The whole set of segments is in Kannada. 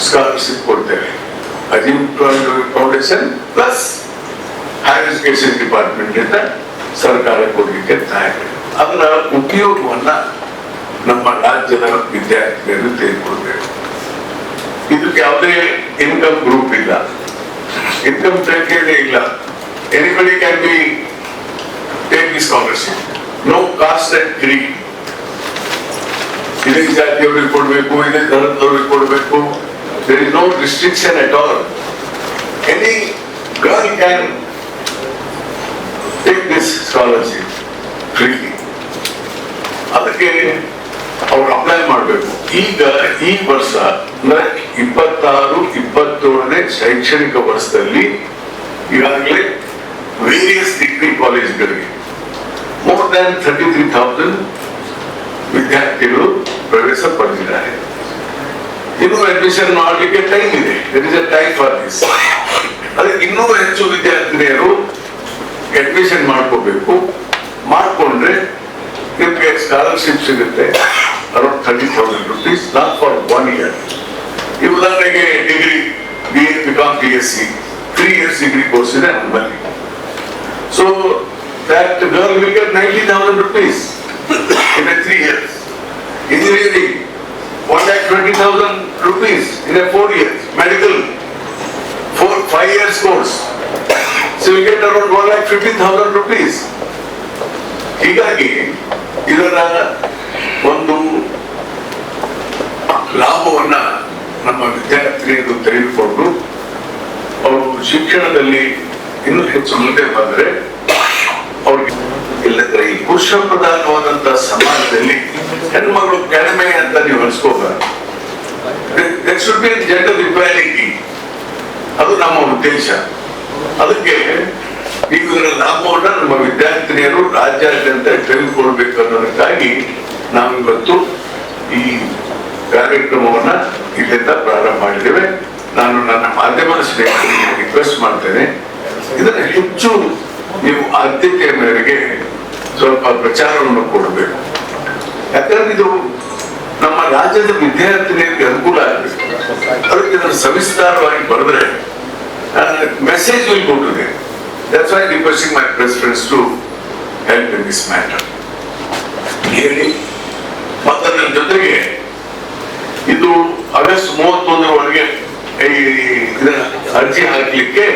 ಸ್ಕಾಲರ್ಶಿಪ್ ಕೊಡ್ತೇವೆ. Azim foundation plus higher education department ಇಂದ ಸರ್ಕಾರ ಕೊಡಲಿಕ್ಕೆ ತಯಾರಿ. ಅದರ ಉಪಯೋಗವನ್ನ ನಮ್ಮ ರಾಜ್ಯದ ವಿದ್ಯಾರ್ಥಿಗಳು ತೆಗೆದುಕೊಳ್ಬೇಕು. ಇದಕ್ಕೆ ಯಾವುದೇ ಇನ್ಕಮ್ ಗ್ರೂಪ್ ಇಲ್ಲ, ಇನ್ಕಮ್ ಕ್ರೈಟೀರಿಯಾ ಇಲ್ಲ. Anybody can be take the scholarship, no caste and creed. ಇದೇ ಜಾತಿಯವರಿಗೆ ಕೊಡಬೇಕು, ಇದೇ ಧರ್ಮದವರಿಗೆ ಕೊಡಬೇಕು. There is no restriction at all. Any girl can take this scholarship freely. ಅದಕ್ಕೆ ಅವ್ರು ಅಪ್ಲೈ ಮಾಡಬೇಕು. ಈಗ ಈ ವರ್ಷ ಅಂದ್ರೆ 26-27ನೇ ಶೈಕ್ಷಣಿಕ ವರ್ಷದಲ್ಲಿ ಈಗಾಗಲೇ ವೇರಿಯಸ್ ಡಿಗ್ರಿ ಕಾಲೇಜ್ಗಳಿಗೆ ಮೋರ್ ದ್ಯಾನ್ 33,000 ವಿದ್ಯಾರ್ಥಿಗಳು ಪ್ರವೇಶ ಪಡೆದಿದ್ದಾರೆ. ಇನ್ನೂ ಅಡ್ಮಿಷನ್ ಮಾಡಲಿಕ್ಕೆ ಟೈಮ್ ಇದೆ. There is a time for this. ಅದಕ್ಕೆ ಇನ್ನೂ ಹೆಚ್ಚು ವಿದ್ಯಾರ್ಥಿನಿಯರು ಅಡ್ಮಿಷನ್ ಮಾಡ್ಕೋಬೇಕು. ಮಾಡ್ಕೊಂಡ್ರೆ ನಿಮಗೆ ಸ್ಕಾಲರ್ಶಿಪ್ ಸಿಗುತ್ತೆ around 30,000 rupees, not for 1 year. ಈ ಉದಾಹರಣೆಗೆ degree BCom BSc 3 years degree course ಇದೆ ನಮ್ಮಲ್ಲಿ. So that girl will get 90,000 rupees in 3 years. Engineering 1,20,000 rupees in 4 years. Medical 5 years course, so you get around 1,50,000 rupees. ಹೀಗಾಗಿ ಇದರ ಒಂದು ಲಾಭವನ್ನ ನಮ್ಮ ವಿದ್ಯಾರ್ಥಿಗಳು ತೆಗೆದುಕೊಂಡು ಅವರು ಶಿಕ್ಷಣದಲ್ಲಿ ಇನ್ನೂ ಹೆಚ್ಚು ಮುಂದೆ ಬಂದರೆ ಅವ್ರಿಗೆ, ಇಲ್ಲದ್ರೆ ಈ ಪುರುಷ ಪ್ರಧಾನವಾದಂತ ಸಮಾಜದಲ್ಲಿ ಹೆಣ್ಮಗಳು ಕಡಿಮೆ ಅಂತ ನೀವು ಅನ್ಸ್ಕೋಬಾರ್ದು. There should be gender equality. ಅದು ನಮ್ಮ ಉದ್ದೇಶ. ಅದಕ್ಕೆ ಈಗ ಇದರ ಲಾಭವನ್ನ ನಮ್ಮ ವಿದ್ಯಾರ್ಥಿನಿಯರು ರಾಜ್ಯಾದ್ಯಂತ ತೆಗೆದುಕೊಳ್ಬೇಕು ಅನ್ನೋದಕ್ಕಾಗಿ ನಾವು ಇವತ್ತು ಈ ಕಾರ್ಯಕ್ರಮವನ್ನ ಇಲ್ಲಿಂದ ಪ್ರಾರಂಭ ಮಾಡಿದ್ದೇವೆ. ನಾನು ನನ್ನ ಮಾಧ್ಯಮದ ಸ್ನೇಹಿತರಿಗೆ ರಿಕ್ವೆಸ್ಟ್ ಮಾಡ್ತೇನೆ, ಇದನ್ನ ಹೆಚ್ಚು ನೀವು ಆದ್ಯತೆಯ ಮೇರೆಗೆ ಸ್ವಲ್ಪ ಪ್ರಚಾರವನ್ನು ಕೊಡಬೇಕು. ಯಾಕಂದ್ರೆ ಇದು ನಮ್ಮ ರಾಜ್ಯದ ವಿದ್ಯಾರ್ಥಿನಿಯರಿಗೆ ಅನುಕೂಲ ಆಗಬೇಕು. ಅದಕ್ಕೆ ಇದನ್ನು ಸವಿಸ್ತಾರವಾಗಿ ಬರೆದ್ರೆ message will go to them. That's why I'm requesting my press friends to help in this matter. ಹೇಳಿ ಮತ್ತು ಅದರ ಜೊತೆಗೆ ಇದು ಆಗಸ್ಟ್ 31ರವರೆಗೆ ಅರ್ಜಿ ಹಾಕಲಿಕ್ಕೆ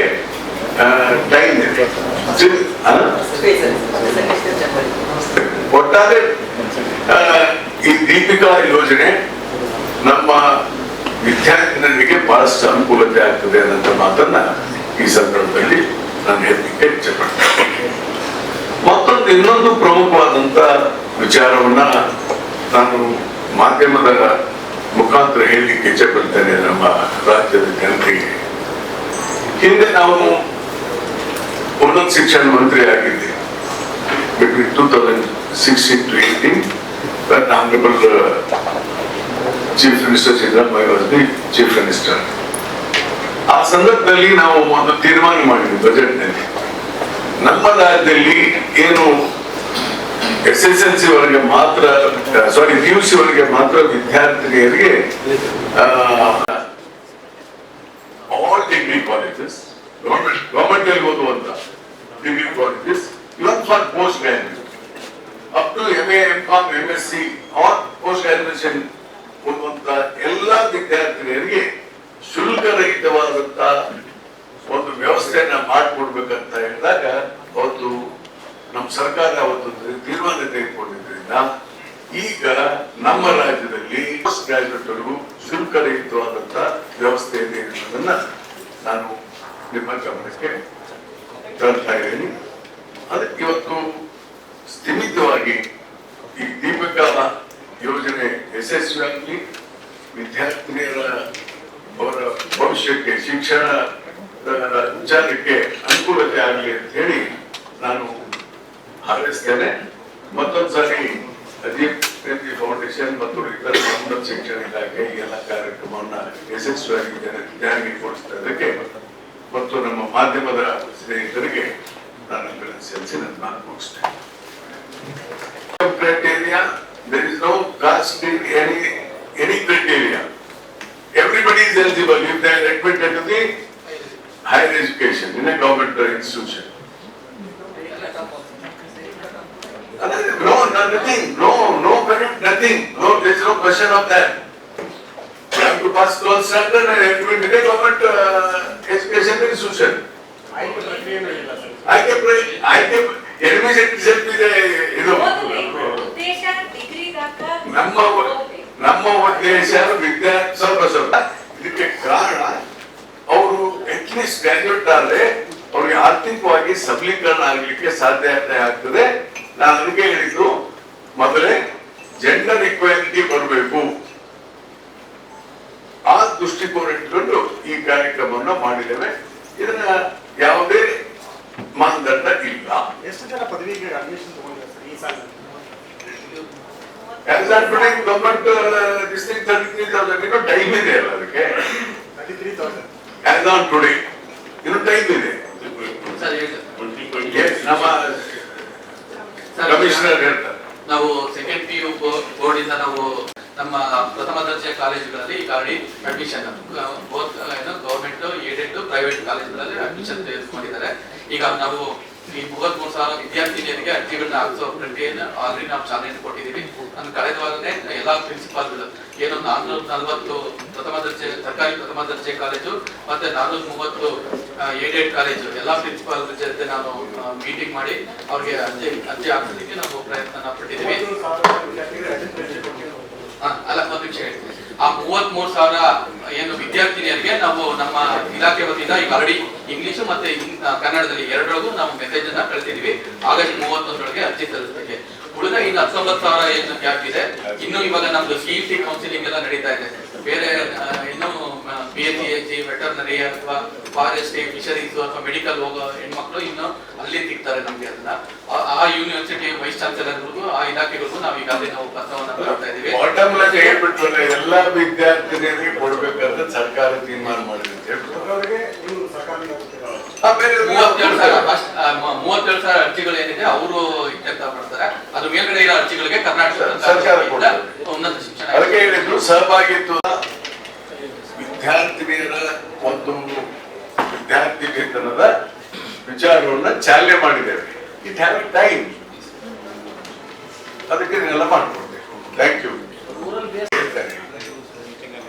ಟೈಮ್ ಇದೆ. ಒಟ್ಟಾರೆ ಈ ದೀಪಿಕಾ ಯೋಜನೆ ನಮ್ಮ ವಿದ್ಯಾರ್ಥಿನಿಯರಿಗೆ ಬಹಳಷ್ಟು ಅನುಕೂಲತೆ ಆಗ್ತದೆ ಅನ್ನೋ ಮಾತನ್ನ ಈ ಸಂದರ್ಭದಲ್ಲಿ ನಾನು ಹೇಳಲಿಕ್ಕೆ ಇಚ್ಛೆ ಪಡ್ತೇನೆ. ಮತ್ತೊಂದು ಇನ್ನೊಂದು ಪ್ರಮುಖವಾದಂತ ವಿಚಾರವನ್ನ ನಾನು ಮಾಧ್ಯಮದ ಮುಖಾಂತರ ಹೇಳಲಿಕ್ಕೆ ಇಚ್ಛೆ ಪಡ್ತೇನೆ ನಮ್ಮ ರಾಜ್ಯದ ಜನತೆಗೆ. ಹಿಂದೆ ನಾವು ಉನ್ನತ ಶಿಕ್ಷಣ ಮಂತ್ರಿ ಆಗಿದ್ದೆ between 2016 to 18 when Honorable Chief Minister Siddharamaiah was the Chief Minister. ಆ ಸಂದರ್ಭದಲ್ಲಿ ನಾವು ಒಂದು ತೀರ್ಮಾನ ಮಾಡಿದ್ವಿ ಬಜೆಟ್ ನಲ್ಲಿ. ನಮ್ಮ ರಾಜ್ಯದಲ್ಲಿ ಏನು SSLC ವರೆಗೆ ಮಾತ್ರ, PUC ವರೆಗೆ ಮಾತ್ರ ವಿದ್ಯಾರ್ಥಿನಿಯರಿಗೆ ಆಲ್ ಡಿಗ್ರಿ ಕಾಲೇಜಸ್, ಗವರ್ಮೆಂಟ್ ಅಲ್ಲಿ ಓದುವಂತ degree colleges, even for post graduate up to MA, MCom, MSc or post graduation ಓದುವಂತ ಎಲ್ಲಾ ವಿದ್ಯಾರ್ಥಿನಿಯರಿಗೆ ಶುಲ್ಕರಹಿತವಾದಂತ ಒಂದು ವ್ಯವಸ್ಥೆಯನ್ನ ಮಾಡಿಕೊಡ್ಬೇಕಂತ ಹೇಳಿದಾಗ ಅವತ್ತು ನಮ್ಮ ಸರ್ಕಾರ ಅವತ್ತು ತೀರ್ಮಾನ ತೆಗೆದುಕೊಂಡಿದ್ರಿಂದ ಈಗ ನಮ್ಮ ರಾಜ್ಯದಲ್ಲಿ ಪೋಸ್ಟ್ ಗ್ರಾಜುಯೇಟ್ ವರೆಗೂ ಶುಲ್ಕರಹಿತವಾದಂತ ವ್ಯವಸ್ಥೆ ಇದೆ ಅನ್ನೋದನ್ನ ನಾನು ನಿಮ್ಮ ಗಮನಕ್ಕೆ ತರ್ತಾ ಇದ್ದೀನಿ. ಅದಕ್ಕೆ ಇವತ್ತು ಸ್ಥಿಮಿತವಾಗಿ ಈ ದೀಪಿಕಾ ಯೋಜನೆ ಯಶಸ್ವಿಯಾಗಲಿ, ವಿದ್ಯಾರ್ಥಿನಿಯರ ಅವರ ಭವಿಷ್ಯಕ್ಕೆ ಶಿಕ್ಷಣ ವಿಚಾರಕ್ಕೆ ಅನುಕೂಲತೆ ಆಗಲಿ ಅಂತ ಹೇಳಿ ನಾನು ಹಾರೈಸ್ತೇನೆ. ಮತ್ತೊಂದ್ಸಾರಿ ಅಜೀಂ ಫೌಂಡೇಶನ್ ಮತ್ತು ಇತರ ಉನ್ನತ ಶಿಕ್ಷಣ ಇಲಾಖೆ ಈ ಎಲ್ಲ ಕಾರ್ಯಕ್ರಮವನ್ನ ಯಶಸ್ವಿಯಾಗಿ ಜಾರಿಗೆ ಕೊಡಿಸಿದ್ದಕ್ಕೆ ಮತ್ತು ನಮ್ಮ ಮಾಧ್ಯಮದ ಸ್ನೇಹಿತರಿಗೆ ನಾನು ಸಲ್ಲಿಸಿ ನನ್ನ ಮಾತು ಮುಗಿಸ್ತೇನೆ. Criteria, there is no caste in any criteria. Everybody is is eligible if they are admitted to the higher education in a government institution. No, nothing. No benefit, nothing. No, there is no question of that. You have to pass 12th standard and admit in a government education institution. I kept ಇದು ನಮ್ಮ ಉದ್ದೇಶ ಸ್ವಲ್ಪ ಇದಕ್ಕೆ ಕಾರಣ ಅವರು ಅಟ್ಲೀಸ್ಟ್ ಗ್ರಾಜುಯೇಟ್ ಆದ್ರೆ ಅವ್ರಿಗೆ ಆರ್ಥಿಕವಾಗಿ ಸಬಲೀಕರಣ ಆಗ್ಲಿಕ್ಕೆ ಸಾಧ್ಯತೆ ಆಗ್ತದೆ. ನಾನು ಅದಕ್ಕೆ ಹೇಳಿದ್ದು ಮೊದಲೇ ಜೆಂಡರ್ ಇಕ್ವಾಲಿಟಿ ಬರಬೇಕು. ಆ ದೃಷ್ಟಿಕೋನ ಇಟ್ಕೊಂಡು ಈ ಕಾರ್ಯಕ್ರಮವನ್ನು ಮಾಡಿದ್ದೇವೆ. ಇದನ್ನ ಯಾವುದೇ ಮಾನದಂಡ ಇಲ್ಲ. ಎಷ್ಟು ಜನ ಪದವಿಗೆ ಅಡ್ಮಿಷನ್ ತಗೊಂಡಿದ್ದಾರೆ ಈ ಸಾಲ? ಗವರ್ಮೆಂಟ್ ಡಿಸ್ಟ್ರಿಕ್ಟ್ 33,000 ಇನ್ನೂ ಟೈಮ್ ಇದೆ ಅಲ್ಲ ಅದಕ್ಕೆ. 33,000 ಆಸ್ ಆನ್ ಟುಡೇ ಇನ್ನೂ ಟೈಮ್ ಇದೆ. ನಮ್ಮ ಕಮಿಷನರ್ ಹೇಳ್ತಾರೆ ನಾವು ಸೆಕೆಂಡ್ PU ಬೋರ್ಡ್ ಇಂದ ನಾವು ನಮ್ಮ ಪ್ರಥಮ ದರ್ಜೆ ಕಾಲೇಜುಗಳಲ್ಲಿ ಈಗ ಅಡ್ಮಿಷನ್ ಗವರ್ಮೆಂಟ್ ಏಡೆಡ್ ಪ್ರೈವೇಟ್ ಕಾಲೇಜುಗಳಲ್ಲಿ ಅಡ್ಮಿಷನ್ ತೆಗೆದುಕೊಂಡಿದ್ದಾರೆ. ಈಗ ನಾವು ಈ 33,000 ವಿದ್ಯಾರ್ಥಿನಿಯರಿಗೆ ಅರ್ಜಿಗಳನ್ನ ಹಾಕಿಸೋ ಪ್ರಕ್ರಿಯೆಯನ್ನು ಆಲ್ರೆಡಿ ನಾವು ಚಾಲನೆ ಕೊಟ್ಟಿದ್ದೀವಿ. ನಾನು ಕಳೆದ ವಾರನೇ ಎಲ್ಲಾ ಪ್ರಿನ್ಸಿಪಾಲ್ಗಳು ಏನು 440 ಪ್ರಥಮ ದರ್ಜೆ ಸರ್ಕಾರಿ ಪ್ರಥಮ ದರ್ಜೆ ಕಾಲೇಜು ಮತ್ತೆ 430 ಏಡೆಡ್ ಕಾಲೇಜು ಎಲ್ಲಾ ಪ್ರಿನ್ಸಿಪಾಲ್ ಜೊತೆ ನಾನು ಮೀಟಿಂಗ್ ಮಾಡಿ ಅವ್ರಿಗೆ ಅರ್ಜಿ ಹಾಕಿಸಲಿಕ್ಕೆ ನಾವು ಪ್ರಯತ್ನ ಪಟ್ಟಿದ್ದೀವಿ. ಅಲ್ಲ, ಒಂದು ನಿಮಿಷ ಹೇಳ್ತೀನಿ. ಆ 33,000 ಏನು ವಿದ್ಯಾರ್ಥಿನಿಯರಿಗೆ ನಾವು ನಮ್ಮ ಇಲಾಖೆ ವತಿಯಿಂದ ಈಗ ಆಲ್ರೆಡಿ ಇಂಗ್ಲಿಷ್ ಮತ್ತೆ ಕನ್ನಡದಲ್ಲಿ ಎರಡರೊಳಗೂ ನಾವು ಮೆಸೇಜ್ ಅನ್ನ ಕಳಿಸಿದ್ವಿ. ಆಗಸ್ಟ್ 31ರೊಳಗೆ ಅರ್ಜಿ ಸಲ್ಲಿಸ್ತೀವಿ. ಉಳಿದ ಇನ್ನು 19,000 ಏನು ಗ್ಯಾಪ್ ಇದೆ. ಇನ್ನು ಇವಾಗ ನಮ್ದು CET ಕೌನ್ಸಿಲಿಂಗ್ ಎಲ್ಲ ನಡೀತಾ ಇದೆ. ಬೇರೆ ಇನ್ನು BSc ವೆಟರ್ನರಿ ಅಥವಾ ಫಾರೆಸ್ಟ್ ಫಿಶರೀಸ್ ಅಥವಾ ಮೆಡಿಕಲ್ ಹೋಗೋ ಹೆಣ್ಮಕ್ಳು ಇನ್ನು ಅಲ್ಲಿ ಸಿಗ್ತಾರೆ ನಮ್ಗೆ. ಅದನ್ನ ಆ ಯೂನಿವರ್ಸಿಟಿ ವೈಸ್ ಚಾನ್ಸಲರ್ಗೂ ಆ ಇಲಾಖೆಗಳಿಗೂ ನಾವು ಈಗಾಗಲೇ ನಾವು ಪತ್ರವನ್ನ ಬರ್ತಾ ಇದೀವಿ. ಎಲ್ಲಾ ವಿದ್ಯಾರ್ಥಿನಿಯರಿಗೆ ಕೊಡ್ಬೇಕಂತ ಸರ್ಕಾರ ತೀರ್ಮಾನ ಮಾಡಿದೆ. 37,000 ಅರ್ಜಿಗಳು ಏನಿದೆ ಅವರು ಇತ್ಯರ್ಥ ಮಾಡ್ತಾರೆ. ಅದು ಮೇಲ್ಗಡೆ ಇರೋ ಅರ್ಜಿಗಳಿಗೆ ಕರ್ನಾಟಕ ಸರ್ಕಾರ ಉನ್ನತ ಶಿಕ್ಷಣ ಅದಕ್ಕೆ ಹೇಳಿದ್ರು ಸಹಭಾಗಿತ್ವ ವಿದ್ಯಾರ್ಥಿನಿಯರ ಒಂದು ವಿದ್ಯಾರ್ಥಿ ವೇತನದ ವಿಚಾರವನ್ನ ಚಾಲನೆ ಮಾಡಿದ್ದೇವೆ. ಇಟ್ ಹ್ಯಾವ್ ಟೈಮ್, ಅದಕ್ಕೆ ನೀವೆಲ್ಲ ಮಾಡ್ಕೊಡ್ಬೇಕು. Thank you.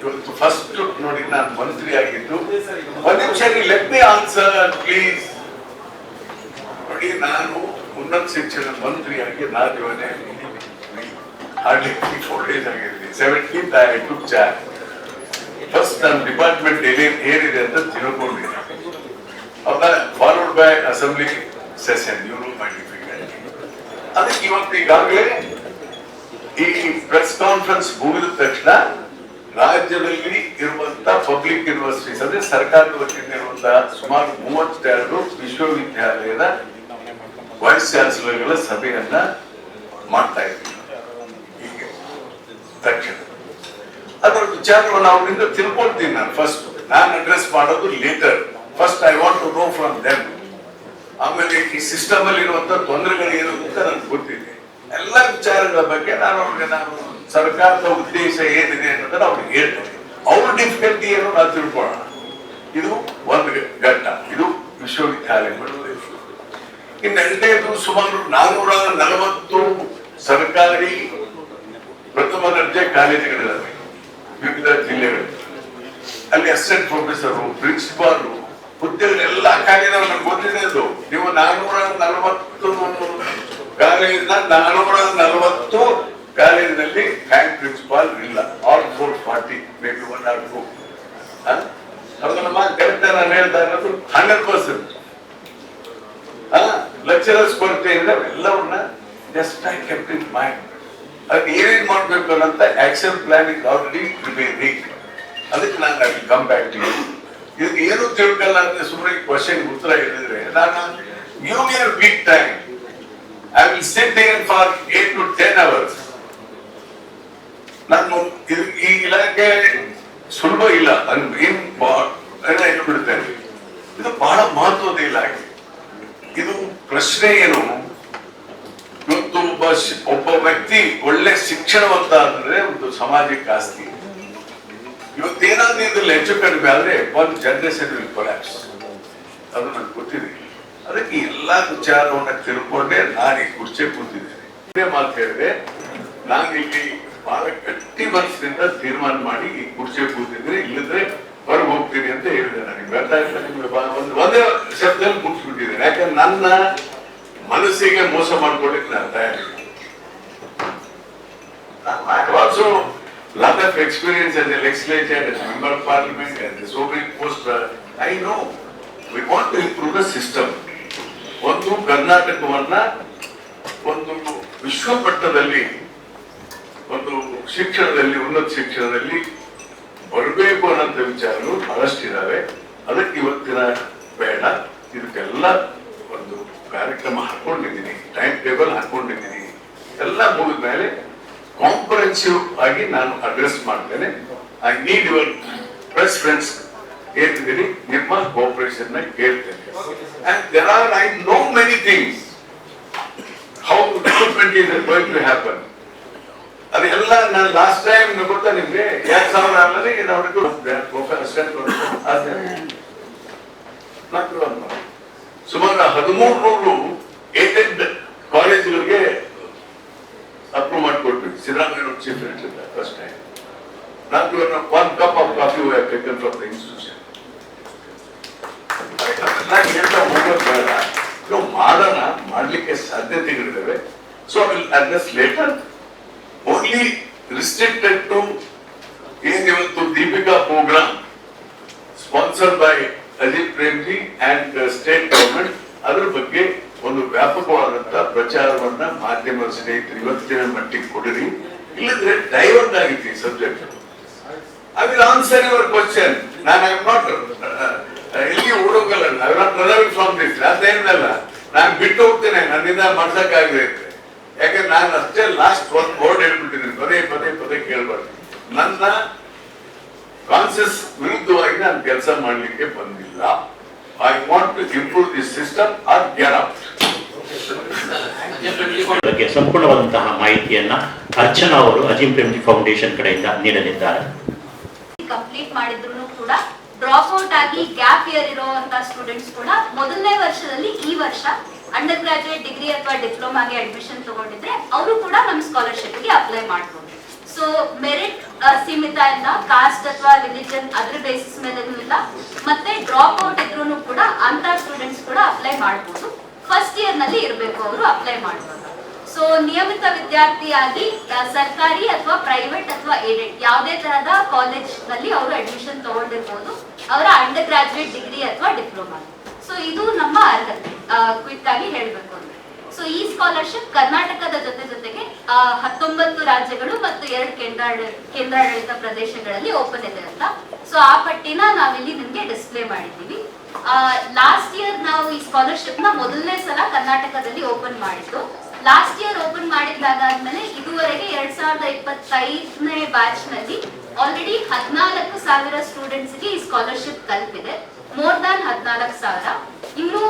ಇವತ್ತು ಫಸ್ಟ್ ನೋಡಿ ನಾನು ಮಂತ್ರಿ ಆಗಿದ್ದು. ಒಂದು ನಿಮಿಷ ಲೆಟ್ ಮಿ ಆನ್ಸರ್ ಪ್ಲೀಸ್. ನೋಡಿ, ನಾನು ಉನ್ನತ ಶಿಕ್ಷಣ ಮಂತ್ರಿಯಾಗಿ ರಾಜ್ಯವನ್ನೇ ಹಾರ್ಡ್ಲಿ 4 days ಆಗಿದ್ದೀನಿ. 17th I took charge. First ನನ್ನ ಡಿಪಾರ್ಟ್ಮೆಂಟ್ ಏನಿದೆ ಅಂತ ತಿಳ್ಕೊಂಡಿದ್ದೀನಿ. ಅವಾಗ followed by assembly session euro my difficulty. ಅದಕ್ಕೆ ಇವತ್ತು ಈಗಾಗಲೇ ಈ ಪ್ರೆಸ್ ಕಾನ್ಫರೆನ್ಸ್ ಮುಗಿದ ತಕ್ಷಣ ರಾಜ್ಯದಲ್ಲಿ ಇರುವಂತಹ ಪಬ್ಲಿಕ್ ಯೂನಿವರ್ಸಿಟೀಸ್ ಅಂದ್ರೆ ಸರ್ಕಾರದ ವತಿಯಿಂದ ಇರುವಂತಹ ಸುಮಾರು 32 ವಿಶ್ವವಿದ್ಯಾಲಯದ ವೈಸ್ ಚಾನ್ಸಲರ್ಗಳ ಸಭೆಯನ್ನ ಮಾಡ್ತಾ ಇದ್ದೀವಿ. ಈಗ ತಕ್ಷಣ ಅದರ ವಿಚಾರವನ್ನು ಅವರಿಂದ ತಿಳ್ಕೊಳ್ತೀನಿ. ನಾನು ಅಡ್ರೆಸ್ ಮಾಡೋದು later. First I want to know from them. ಆಮೇಲೆ ಈ ಸಿಸ್ಟಮ್ ಅಲ್ಲಿ ಇರುವಂತಹ ತೊಂದರೆಗಳು ಏನು ಅಂತ ನನಗೆ ಗೊತ್ತಿದೆ. ಎಲ್ಲ ವಿಚಾರಗಳ ಬಗ್ಗೆ ನಾನು ಸರ್ಕಾರದ ಉದ್ದೇಶ ಏನಿದೆ ಅನ್ನೋದನ್ನ ಅವ್ರಿಗೆ ಹೇಳ್ತೇನೆ. ಅವ್ರ ಡಿಫಿಕಲ್ಟಿ ಏನು ನಾವು ತಿಳ್ಕೊಳ್ಳೋಣ. ಇದು ಒಂದು ಘಟ್ಟ. ಇದು ವಿಶ್ವವಿದ್ಯಾಲಯಗಳು. ಇನ್ನೆರಡನೇದು ಸುಮಾರು 440 ಸರ್ಕಾರಿ ಪ್ರಥಮ ದರ್ಜೆ ಕಾಲೇಜುಗಳಿದ್ದಾವೆ ವಿವಿಧ ಜಿಲ್ಲೆಗಳು. ಅಲ್ಲಿ ಅಸಿಸ್ಟೆಂಟ್ ಪ್ರೊಫೆಸರ್, ಪ್ರಿನ್ಸಿಪಾಲ್ ಹುದ್ದೆಗಳೆಲ್ಲ ಖಾಲಿ ನಮ್ಗೆ ಗೊತ್ತಿದೆ. ಅದು ನೀವು 440 ಕಾಲೇಜಿನ 440 ಕಾಲೇಜಿನಲ್ಲಿ ಬ್ಯಾಂಕ್ ಪ್ರಿನ್ಸಿಪಾಲ್ ಇಲ್ಲ. All 440 maybe 1 or 2. ಕರೆಕ್ಟ್ ನಾನು ಹೇಳ್ತಾ ಇರೋದು 100%. ಲೆಕ್ಚರರ್ಸ್ ಕೊರತೆ ಇಲ್ಲ. ಎಲ್ಲವನ್ನ just I kept in mind. ಅದಕ್ಕೆ ಏನೇನ್ ಮಾಡ್ಬೇಕು ಅನ್ನೋಂತ action plan is already preparing. ಅದಕ್ಕೆ ನಾನು I will come back to you. ಇದಕ್ಕೆ ಏನು ತಿಳ್ಕಲ್ಲ ಅಂದ್ರೆ ಸುಮ್ಮನೆ ಕ್ವಶನ್ ಉತ್ತರ ಹೇಳಿದ್ರೆ ನಾನು give me a big time. I will sit here for 8 to 10 hours. ನಾನು ಈ ಇಲಾಖೆ ಸುಲಭ ಇಲ್ಲ. ಬಿಡ್ತೇನೆ. ಇದು ಬಹಳ ಮಹತ್ವದ ಇಲಾಖೆ. ಇದು ಪ್ರಶ್ನೆ ಏನು, ಇವತ್ತು ಒಬ್ಬ ವ್ಯಕ್ತಿ ಒಳ್ಳೆ ಶಿಕ್ಷಣವಂತ ಅಂದ್ರೆ ಒಂದು ಸಾಮಾಜಿಕ ಆಸ್ತಿ. ಇವತ್ತೇನಾದ್ರೂ ಇದ್ರಲ್ಲಿ ಹೆಚ್ಚು ಕಡಿಮೆ ಆದ್ರೆ ಒಂದು ಜನರೇಷನ್ ವಿಲ್ ಕೊಲ್ಯಾಪ್ಸ್. ಅದು ನನಗೆ ಗೊತ್ತಿದೆ. ಅದಕ್ಕೆ ಎಲ್ಲಾ ವಿಚಾರವನ್ನ ತಿಳ್ಕೊಂಡೆ ನಾನು ಈ ಕುರ್ಚಿ ಕೂತಿದ್ದೇನೆ. ಇದೇ ಮಾತು ಹೇಳಿದೆ, ನಾನು ಇಲ್ಲಿ ಬಹಳ ಗಟ್ಟಿ ಮನಸ್ಸಿನಿಂದ ತೀರ್ಮಾನ ಮಾಡಿ ಈ ಕುರ್ಚಿ ಕೂತಿದ್ರೆ, ಇಲ್ಲದ್ರೆ ಹೊರಗೆ ಹೋಗ್ತೀನಿ ಅಂತ ಹೇಳಿದೆ. ನನಗೆ ಬರ್ತಾ ಇಲ್ಲ, ನಿಮ್ಗೆ ಒಂದೇ ಶಬ್ದದಲ್ಲಿ ಮುಗಿಸ್ಬಿಟ್ಟಿದ್ದೇನೆ. ಯಾಕಂದ್ರೆ ನನ್ನ ಮನಸ್ಸಿಗೆ ಮೋಸ ಮಾಡ್ಕೊಳ್ಳಿಕ್ಕೆ ನಾನು ತಯಾರಿಲ್ಲ. I have also lot of experience as a legislator, as a member of parliament, as a sovereign post. I know we want to improve the system. ಒಂದು ಕರ್ನಾಟಕವನ್ನ ಒಂದು ವಿಶ್ವ ಮಟ್ಟದಲ್ಲಿ ಒಂದು ಶಿಕ್ಷಣದಲ್ಲಿ, ಉನ್ನತ ಶಿಕ್ಷಣದಲ್ಲಿ ಬರಬೇಕು ಅನ್ನೋಂಥ ವಿಚಾರಗಳು ಬಹಳಷ್ಟಿದ್ದಾವೆ. ಅದಕ್ಕೆ ಇವತ್ತಿನ ಬೇಡ, ಇದಕ್ಕೆಲ್ಲ ಒಂದು ಕಾರ್ಯಕ್ರಮ ಹಾಕೊಂಡಿದ್ದೀನಿ, ಟೈಮ್ ಟೇಬಲ್ ಹಾಕೊಂಡಿದ್ದೀನಿ. ಎಲ್ಲ ಮುಗಿದ ಮೇಲೆ ಕಾಂಪ್ರಹೆನ್ಸಿವ್ ಆಗಿ ನಾನು ಅಡ್ರೆಸ್ ಮಾಡ್ತೇನೆ. I need your press friends ಹೇಳ್ತಿದ್ದೀನಿ, ನಿಮ್ಮ ಕೋಆಪರೇಷನ್ ನ ಕೇಳ್ತೇನೆ. And there are, I know many things how recruitment is going to happen. ಅದೆಲ್ಲ ನಾನು ಲಾಸ್ಟ್ ಟೈಮ್ ಗೊತ್ತಾ ನಿಮ್ಗೆ 2000 ಅಲ್ಲದೆ ಸುಮಾರು 1300 ಏಡೆಡ್ ಕಾಲೇಜುಗಳಿಗೆ ಅಪ್ರೂವ್ ಮಾಡಿಕೊಟ್ವಿ. Siddaramaiah chief minister first time. Not even one cup of coffee we have taken from the institution. ಮಾಡೋಣ, ಮಾಡ್ಲಿಕ್ಕೆ ಸಾಧ್ಯತೆಗಳಿದ್ದಾವೆ. So I will address later. Only restricted to ಏನಿವತ್ತು Deepika program sponsored by Ajit Premji and state government, ಅದ್ರ ಬಗ್ಗೆ ಒಂದು ವ್ಯಾಪಕವಾದಂತ ಪ್ರಚಾರವನ್ನ ಮಾಧ್ಯಮ ಸ್ನೇಹಿತರು ಇವತ್ತಿನ ಮಟ್ಟಿಗೆ ಕೊಡಿರಿ. ಇಲ್ಲದ್ರೆ ಡೈವರ್ಟ್ ಆಗಿತ್ತು ಈ subject. I will answer your question. ನಾನು ಐ ಆಮ್ ನಾಟ್ ಎಲ್ಲಿ ಓಡೋಗಲ್ಲ, I will not run from this. ಅದೇನಲ್ಲ, ನಾನು ಬಿಟ್ಟು ಹೋಗ್ತೇನೆ, ನನ್ನಿಂದ ಮಾಡ್ಸಕ್ಕಾಗದೆ. ಯಾಕಂದ್ರೆ ನಾನು ಅಷ್ಟೇ ಲಾಸ್ಟ್ ಒಂದು ಬೋರ್ಡ್ ಹೇಳ್ಬಿಟ್ಟಿದ್ದೀನಿ, ಪದೇ ಪದೇ ಪದೇ ಕೇಳ್ಬಾರ್ದು. ನನ್ನ ಕಾನ್ಸಿಯಸ್ ವಿರುದ್ಧವಾಗಿ ನಾನು ಕೆಲಸ ಮಾಡ್ಲಿಕ್ಕೆ ಬಂದಿಲ್ಲ. I want to improve this system or get out. ಬಗ್ಗೆ ಸಂಪೂರ್ಣವಾದಂತಹ ಮಾಹಿತಿಯನ್ನ ಅರ್ಚನಾ ಅವರು ಅಜೀಂ ಪ್ರೇಮ್ಜಿ ಫೌಂಡೇಶನ್ ಕಡೆಯಿಂದ ನೀಡಲಿದ್ದಾರೆ. ಕಂಪ್ಲೀಟ್ ಮಾಡಿದ್ರು ಕೂಡ ಡ್ರಾಪ್ ಔಟ್ ಆಗಿ ಗ್ಯಾಪ್ ಇಯರ್ ಇರುವಂತಹ ಸ್ಟೂಡೆಂಟ್ಸ್ ಕೂಡ ಮೊದಲನೇ ವರ್ಷದಲ್ಲಿ ಈ ವರ್ಷ ಅಂಡರ್ ಗ್ರಾಜುಯೇಟ್ ಡಿಗ್ರಿ ಅಥವಾ ಡಿಪ್ಲೊಮಾಗೆ ಅಡ್ಮಿಷನ್ ತಗೊಂಡಿದ್ರೆ ಅವರು ಕೂಡ ನಮ್ಮ ಸ್ಕಾಲರ್ಶಿಪ್ ಗೆ ಅಪ್ಲೈ ಮಾಡ್ಬೋದು. ಸೊ ಮೆರಿಟ್ ಸೀಮಿತ ಇಲ್ಲ, ಕಾಸ್ಟ್ ಅಥವಾ ರಿಲಿಜನ್ ಅದ್ರ ಬೇಸಿಸ್ ಮೇಲೂ ಇಲ್ಲ. ಮತ್ತೆ ಡ್ರಾಪ್ ಔಟ್ ಇದ್ರೂ ಕೂಡ ಅಂತ ಸ್ಟೂಡೆಂಟ್ಸ್ ಕೂಡ ಅಪ್ಲೈ ಮಾಡ್ಬೋದು. ಫಸ್ಟ್ ಇಯರ್ ನಲ್ಲಿ ಇರಬೇಕು ಅವರು ಅಪ್ಲೈ ಮಾಡ್ಬೋದು. ಸೊ ನಿಯಮಿತ ವಿದ್ಯಾರ್ಥಿಯಾಗಿ ಸರ್ಕಾರಿ ಅಥವಾ ಪ್ರೈವೇಟ್ ಅಥವಾ ಏಡೆಡ್ ಯಾವುದೇ ತರಹದ ಕಾಲೇಜ್ ನಲ್ಲಿ ಅವರು ಅಡ್ಮಿಷನ್ ತಗೊಂಡಿರ್ಬೋದು, ಅವರ ಅಂಡರ್ ಗ್ರಾಜುಯೇಟ್ ಡಿಗ್ರಿ ಅಥವಾ ಡಿಪ್ಲೊಮಾ. ಸೊ ಇದು ನಮ್ಮ ಅರ್ಹತೆ. ಕ್ವಿಕ್ ಆಗಿ ಹೇಳ್ಬೇಕು ಅಂದ್ರೆ, ಸೊ ಈ ಸ್ಕಾಲರ್ಶಿಪ್ ಕರ್ನಾಟಕದ ಜೊತೆಗೆ 19 ರಾಜ್ಯಗಳು ಮತ್ತು 2 ಕೇಂದ್ರಾಡಳಿತ ಪ್ರದೇಶಗಳಲ್ಲಿ ಓಪನ್ ಇದೆ ಅಂತ. ಸೊ ಆ ಪಟ್ಟಿನ ನಾವಿಲ್ಲಿ ನಿಮ್ಗೆ ಡಿಸ್ಪ್ಲೇ ಮಾಡಿದ್ದೀವಿ. ಲಾಸ್ಟ್ ಇಯರ್ ನಾವು ಈ ಸ್ಕಾಲರ್ಶಿಪ್ ನ ಮೊದಲನೇ ಸಲ ಕರ್ನಾಟಕದಲ್ಲಿ ಓಪನ್ ಮಾಡಿದ್ದು. ಲಾಸ್ಟ್ ಇಯರ್ ಓಪನ್ ಮಾಡಿದ್ದಾದ್ಮೇಲೆ ಇದುವರೆಗೆ 2025ನೇ ಬ್ಯಾಚ್ ನಲ್ಲಿ ಆಲ್ರೆಡಿ 14,000 ಸ್ಟೂಡೆಂಟ್ಸ್ ಗೆ ಈ ಸ್ಕಾಲರ್ಶಿಪ್ ತಲುಪಿದೆ. More than 14,000. ಇನ್ನು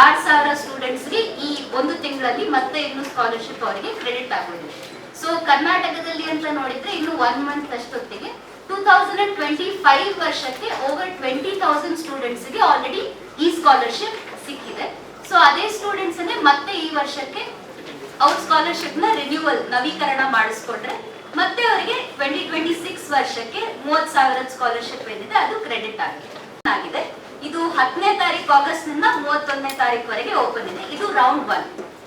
6,000 ಸ್ಟೂಡೆಂಟ್ಸ್ ಗೆ ಈ ಒಂದು ತಿಂಗಳಲ್ಲಿ ಮತ್ತೆ ಇನ್ನು ಸ್ಕಾಲರ್ಶಿಪ್ ಅವರಿಗೆ ಕ್ರೆಡಿಟ್ ಆಗೋದಿದೆ. ಸೊ ಕರ್ನಾಟಕದಲ್ಲಿ ಅಂತ ನೋಡಿದ್ರೆ ಇನ್ನು 1 ಮಂತ್ ಅಷ್ಟೊತ್ತಿಗೆ 2025 ವರ್ಷಕ್ಕೆ ಓವರ್ 20,000 ಸ್ಟೂಡೆಂಟ್ಸ್ ಗೆ ಆಲ್ರೆಡಿ ಈ ಸ್ಕಾಲರ್ಶಿಪ್ ಸಿಕ್ಕಿದೆ. ಸೊ ಅದೇ ಸ್ಟೂಡೆಂಟ್ಸ್ ಅನ್ನೇ ಮತ್ತೆ ಈ ವರ್ಷಕ್ಕೆ ಅವ್ರ ಸ್ಕಾಲರ್ಶಿಪ್ ನ ರಿನ್ಯೂವಲ್ ನವೀಕರಣ ಮಾಡಿಸ್ಕೊಂಡ್ರೆ ಮತ್ತೆ ಅವರಿಗೆ 2026 ವರ್ಷಕ್ಕೆ 30,000 ಸ್ಕಾಲರ್ಶಿಪ್ ಏನಿದೆ ಅದು ಕ್ರೆಡಿಟ್ ಆಗಿದೆ. ಇದು 10ನೇ ತಾರೀಕು ಆಗಸ್ಟ್ ನಿಂದ 31ನೇ ತಾರೀಕುವರೆಗೆ ಓಪನ್ ಇದೆ. ಇದು ರೌಂಡ್ 1.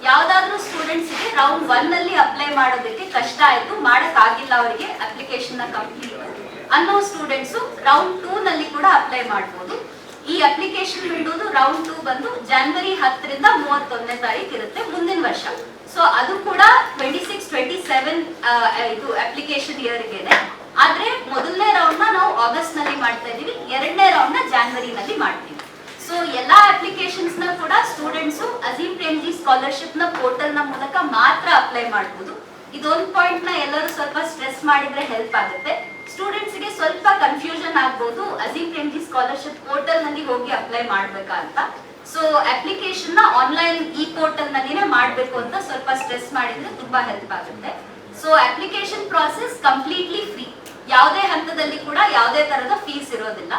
ಯಾವ್ದಾದ್ರು ಸ್ಟೂಡೆಂಟ್ಸ್ ಗೆ ರೌಂಡ್ 1 ನಲ್ಲಿ ಅಪ್ಲೈ ಮಾಡೋದಕ್ಕೆ ಕಷ್ಟ ಆಯ್ತು, ಮಾಡಕ್ ಆಗಿಲ್ಲ ಅವರಿಗೆ ಅಪ್ಲಿಕೇಶನ್ ನ ಕಂಪ್ಲೀಟ್ ಅನ್ನೋ ಸ್ಟೂಡೆಂಟ್ಸ್ ರೌಂಡ್ 2 ನಲ್ಲಿ ಕೂಡ ಅಪ್ಲೈ ಮಾಡಬಹುದು. ಈ ಅಪ್ಲಿಕೇಶನ್ ಬಿಡೋದು ರೌಂಡ್ 2 ಬಂದು ಜನವರಿ 10 ರಿಂದ 31ನೇ ತಾರೀಕು ಇರುತ್ತೆ ಮುಂದಿನ ವರ್ಷ. ಸೊ ಅದು ಕೂಡ 26-27 ಇದು ಅಪ್ಲಿಕೇಶನ್ ಇಯರ್ಗೆನೆ. ಆದ್ರೆ ಮೊದಲನೇ ರೌಂಡ್ ನ ನಾವು ಆಗಸ್ಟ್ ನಲ್ಲಿ ಮಾಡ್ತಾ ಇದೀವಿ, 2ನೇ ರೌಂಡ್ ನ ಜಾನ್ವರಿ ನಲ್ಲಿ ಮಾಡ್ತೀವಿ. ಸೊ ಎಲ್ಲಾ ಅಪ್ಲಿಕೇಶನ್ಸ್ ನ ಕೂಡ ಸ್ಟೂಡೆಂಟ್ಸ್ ಅಜೀಂ ಪ್ರೇಮ್ಜಿ ಸ್ಕಾಲರ್ಶಿಪ್ ನ ಪೋರ್ಟಲ್ ನ ಮೂಲಕ ಮಾತ್ರ ಅಪ್ಲೈ ಮಾಡಬಹುದು. ಇದೊಂದು ಪಾಯಿಂಟ್ ನ ಎಲ್ಲರೂ ಸ್ವಲ್ಪ ಸ್ಟ್ರೆಸ್ ಮಾಡಿದ್ರೆ ಹೆಲ್ಪ್ ಆಗುತ್ತೆ. ಸ್ಟೂಡೆಂಟ್ಸ್ ಗೆ ಸ್ವಲ್ಪ ಕನ್ಫ್ಯೂಷನ್ ಆಗ್ಬೋದು, ಅಜೀಂ ಪ್ರೇಮ್ಜಿ ಸ್ಕಾಲರ್ಶಿಪ್ ಪೋರ್ಟಲ್ ನಲ್ಲಿ ಹೋಗಿ ಅಪ್ಲೈ ಮಾಡ್ಬೇಕಾ ಅಂತ. ಸೊ ಅಪ್ಲಿಕೇಶನ್ ನ ಆನ್ಲೈನ್ ಈ ಪೋರ್ಟಲ್ ನಲ್ಲಿನೇ ಮಾಡ್ಬೇಕು ಅಂತ ಸ್ವಲ್ಪ ಸ್ಟ್ರೆಸ್ ಮಾಡಿದ್ರೆ ತುಂಬಾ ಹೆಲ್ಪ್ ಆಗುತ್ತೆ. So application process completely free. ಯಾವುದೇ ಹಂತದಲ್ಲಿ ಕೂಡ ಯಾವುದೇ ತರದ ಫೀಸ್ ಇರೋದಿಲ್ಲ.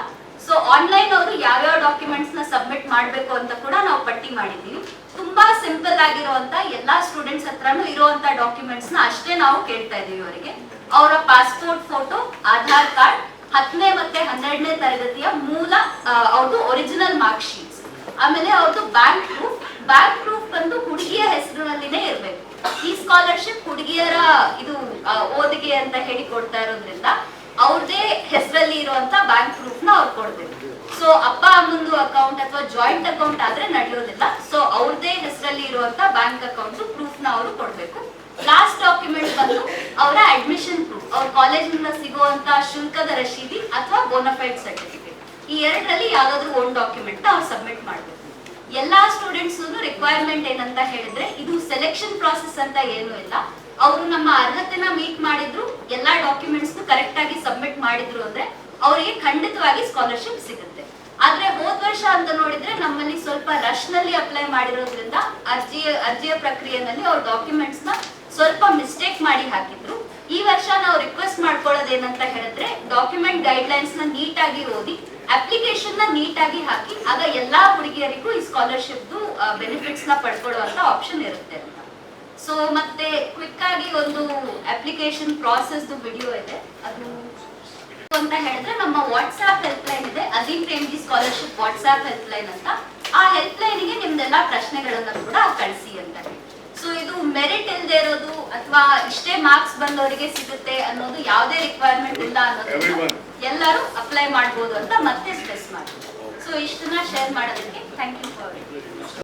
ಸೊ ಆನ್ಲೈನ್ ಅವರು ಯಾವ್ಯಾವ ಡಾಕ್ಯುಮೆಂಟ್ಸ್ ನ ಸಬ್ಮಿಟ್ ಮಾಡಬೇಕು ಅಂತ ಕೂಡ ನಾವು ಪಟ್ಟಿ ಮಾಡಿದ್ದೀವಿ. ತುಂಬಾ ಸಿಂಪಲ್ ಆಗಿರುವಂತ ಎಲ್ಲಾ ಸ್ಟೂಡೆಂಟ್ಸ್ ಹತ್ರನೂ ಇರುವಂತ ಡಾಕ್ಯುಮೆಂಟ್ಸ್ ನ ಅಷ್ಟೇ ನಾವು ಕೇಳ್ತಾ ಇದೀವಿ ಅವರಿಗೆ. ಅವರ ಪಾಸ್ಪೋರ್ಟ್ ಫೋಟೋ, ಆಧಾರ್ ಕಾರ್ಡ್, 10ನೇ ಮತ್ತೆ 12ನೇ ತರಗತಿಯ ಮೂಲ ಅವ್ರದ್ದು ಒರಿಜಿನಲ್ ಮಾರ್ಕ್ ಶೀಟ್ಸ್, ಆಮೇಲೆ ಅವ್ರದ್ದು ಬ್ಯಾಂಕ್ ಪ್ರೂಫ್ ಬಂದು ಹುಡುಗಿಯ ಹೆಸರಿನಲ್ಲಿನೇ ಇರ್ಬೇಕು. ಈ ಸ್ಕಾಲರ್ಶಿಪ್ ಹುಡುಗಿಯರ ಇದು ಓದಿಗೆ ಅಂತ ಹೇಳಿ ಕೊಡ್ತಾ ಇರೋದ್ರಿಂದ ಅವ್ರದೇ ಹೆಸರಲ್ಲಿ ಇರುವಂತ ಬ್ಯಾಂಕ್ ಪ್ರೂಫ್ ನ ಅವ್ರು ಕೊಡ್ಬೇಕು. ಸೊ ಅಪ್ಪ ಅಮ್ಮಂದು ಅಕೌಂಟ್ ಅಥವಾ ಜಾಯಿಂಟ್ ಅಕೌಂಟ್ ಆದ್ರೆ ನಡೆಯೋದಿಲ್ಲ. ಸೊ ಅವ್ರದೇ ಹೆಸರಲ್ಲಿ ಇರುವಂತ ಬ್ಯಾಂಕ್ ಅಕೌಂಟ್ ಪ್ರೂಫ್ ನ ಅವರು ಕೊಡ್ಬೇಕು. ಲಾಸ್ಟ್ ಡಾಕ್ಯುಮೆಂಟ್ ಬಂದು ಅವರ ಅಡ್ಮಿಷನ್ ಪ್ರೂಫ್, ಅವ್ರ ಕಾಲೇಜಿನಿಂದ ಸಿಗುವಂತ ಶುಲ್ಕದ ರಶೀದಿ ಅಥವಾ ಬೋನಫೈಡ್ ಸರ್ಟಿಫಿಕೇಟ್, ಈ ಎರಡರಲ್ಲಿ ಯಾವ್ದಾದ್ರು ಒಂದು ಡಾಕ್ಯುಮೆಂಟ್ ನ ಅವ್ರು ಸಬ್ಮಿಟ್ ಮಾಡ್ಬೇಕು. ಎಲ್ಲಾ ಸ್ಟೂಡೆಂಟ್ಸ್ ರಿಕ್ವೈರ್ಮೆಂಟ್ ಏನಂತ ಹೇಳಿದ್ರೆ, ಇದು ಸೆಲೆಕ್ಷನ್ ಪ್ರಾಸೆಸ್ ಅಂತ ಏನೂ ಇಲ್ಲ. ಅವರು ನಮ್ಮ ಅರ್ಹತೆನ ಮೀಟ್ ಮಾಡಿದ್ರು, ಎಲ್ಲಾ ಡಾಕ್ಯುಮೆಂಟ್ಸ್ ಕರೆಕ್ಟ್ ಆಗಿ ಸಬ್ಮಿಟ್ ಮಾಡಿದ್ರು ಅಂದ್ರೆ ಅವರಿಗೆ ಖಂಡಿತವಾಗಿ ಸ್ಕಾಲರ್ಶಿಪ್ ಸಿಗುತ್ತೆ. ಆದ್ರೆ ಹೋದ ವರ್ಷ ಅಂತ ನೋಡಿದ್ರೆ ನಮ್ಮಲ್ಲಿ ಸ್ವಲ್ಪ ರಶ್ ನಲ್ಲಿ ಅಪ್ಲೈ ಮಾಡಿರೋದ್ರಿಂದ ಅರ್ಜಿಯ ಪ್ರಕ್ರಿಯೆನಲ್ಲಿ ಅವ್ರ ಡಾಕ್ಯುಮೆಂಟ್ಸ್ ನ ಸ್ವಲ್ಪ ಮಿಸ್ಟೇಕ್ ಮಾಡಿ ಹಾಕಿದ್ರು. ಈ ವರ್ಷ ನಾವು ರಿಕ್ವೆಸ್ಟ್ ಮಾಡ್ಕೊಳ್ಳೋದು ಏನಂತ ಹೇಳಿದ್ರೆ, ಡಾಕ್ಯುಮೆಂಟ್ ಗೈಡ್ ಲೈನ್ಸ್ ನ ನೀಟಾಗಿ ಓದಿ, ಅಪ್ಲಿಕೇಶನ್ ನ ನೀಟಾಗಿ ಹಾಕಿ, ಆಗ ಎಲ್ಲಾ ಹುಡುಗಿಯರಿಗೂ ಈ ಸ್ಕಾಲರ್ಶಿಪ್ ಬೆನಿಫಿಟ್ಸ್ ನ ಪಡ್ಕೊಳ್ಳುವಂತ ಆಪ್ಷನ್ ಇರುತ್ತೆ ಅಂತ. ಸೊ ಮತ್ತೆ ಕ್ವಿಕ್ ಆಗಿ ಒಂದು ಅಪ್ಲಿಕೇಶನ್ ಪ್ರಾಸೆಸ್ ವಿಡಿಯೋ ಇದೆ. ಅದು ಅಂತ ಹೇಳಿದ್ರೆ ನಮ್ಮ ವಾಟ್ಸ್ಆಪ್ ಹೆಲ್ಪ್ ಲೈನ್ ಇದೆ, Azim Premji scholarship WhatsApp helpline ಅಂತ. ಆ ಹೆಲ್ಪ್ ಲೈನ್ಗೆ ನಿಮ್ದೆಲ್ಲಾ ಪ್ರಶ್ನೆಗಳನ್ನ ಕೂಡ ಕಳಿಸಿ ಅಂತ. ಸೊ ಇದು ಮೆರಿಟ್ ಇಲ್ಲದೆ ಇರೋದು ಅಥವಾ ಇಷ್ಟೇ ಮಾರ್ಕ್ಸ್ ಬಂದವರಿಗೆ ಸಿಗುತ್ತೆ ಅನ್ನೋದು ಯಾವುದೇ ರಿಕ್ವೈರ್ಮೆಂಟ್ ಇಲ್ಲ ಅನ್ನೋದು ಎಲ್ಲರೂ ಅಪ್ಲೈ ಮಾಡ್ಬೋದು ಅಂತ ಮತ್ತೆ ಸ್ಟ್ರೆಸ್ ಮಾಡಿ. ಸೊ ಇಷ್ಟನ್ನ ಶೇರ್ ಮಾಡೋದಕ್ಕೆ ಥ್ಯಾಂಕ್ ಯು ಫಾರ್ ಇಟ್.